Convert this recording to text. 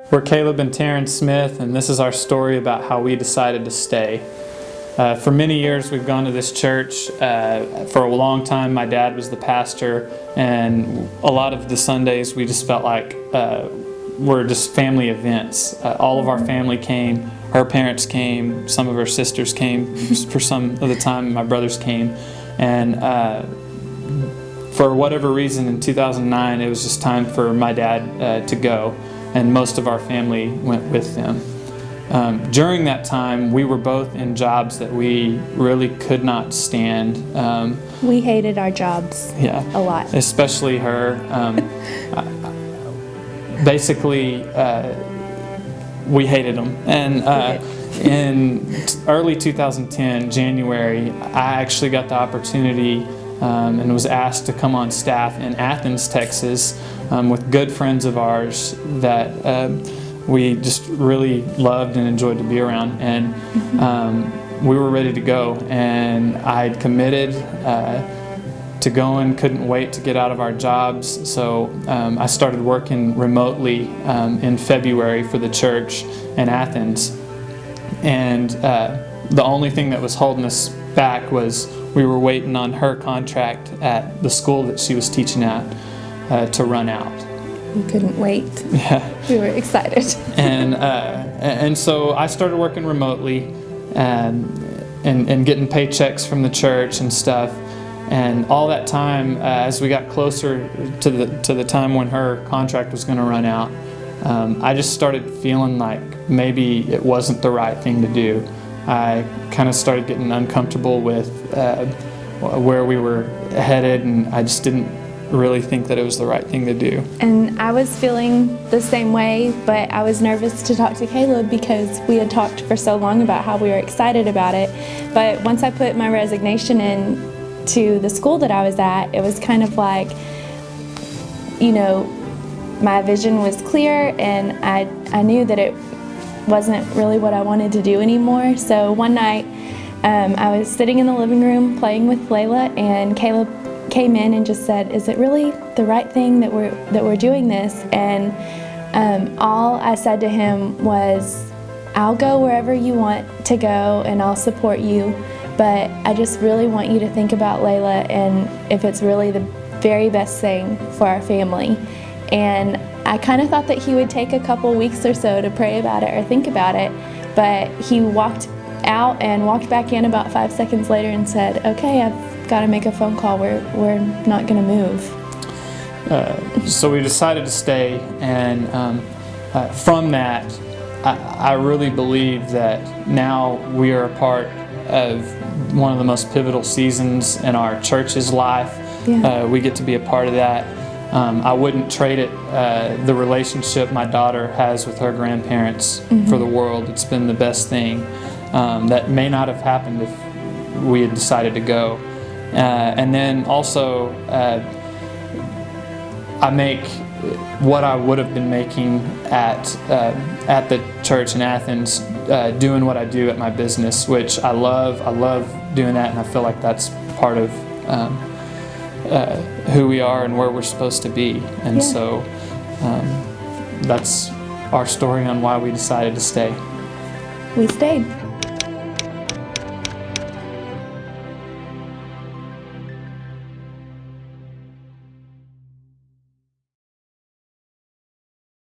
We're Caleb and Taryn Smith, and this is our story about how we decided to stay. For many years, we've gone to this church. For a long time, my dad was the pastor, and a lot of the Sundays, we just felt like were just family events. All of our family came. Her parents came. Some of her sisters came for some of the time. My brothers came. And for whatever reason, in 2009, it was just time for my dad to go. And most of our family went with them. During that time, we were both in jobs that we really could not stand. We hated our jobs a lot. Especially her. Basically, we hated them. And in early 2010, January, I actually got the opportunity and was asked to come on staff in Athens, Texas, with good friends of ours that we just really loved and enjoyed to be around. And we were ready to go, and I had committed to go and couldn't wait to get out of our jobs. So I started working remotely in February for the church in Athens. And the only thing that was holding us back was we were waiting on her contract at the school that she was teaching at to run out. We couldn't wait. Yeah. We were excited. And so I started working remotely and getting paychecks from the church and stuff. And all that time, as we got closer to the time when her contract was going to run out, I just started feeling like maybe it wasn't the right thing to do. I kind of started getting uncomfortable with where we were headed, and I just didn't really think that it was the right thing to do. And I was feeling the same way, but I was nervous to talk to Caleb because we had talked for so long about how we were excited about it. But once I put my resignation in to the school that I was at, it was kind of like, you know, my vision was clear, and I knew that it wasn't really what I wanted to do anymore. So one night I was sitting in the living room playing with Layla, and Caleb came in and just said, "Is it really the right thing that we're doing this?" And all I said to him was, "I'll go wherever you want to go, and I'll support you, but I just really want you to think about Layla and if it's really the very best thing for our family." And I kind of thought that he would take a couple weeks or so to pray about it or think about it, but he walked out and walked back in about 5 seconds later and said, "Okay, I've got to make a phone call. We're not going to move." So we decided to stay, and from that, I really believe that now we are a part of one of the most pivotal seasons in our church's life. Yeah. We get to be a part of that. I wouldn't trade it, the relationship my daughter has with her grandparents for the world. It's been the best thing. That may not have happened if we had decided to go. And then also, I make what I would have been making at the church in Athens, doing what I do at my business, which I love. I love doing that, and I feel like that's part of who we are and where we're supposed to be. And so that's our story on why we decided to stay. We stayed.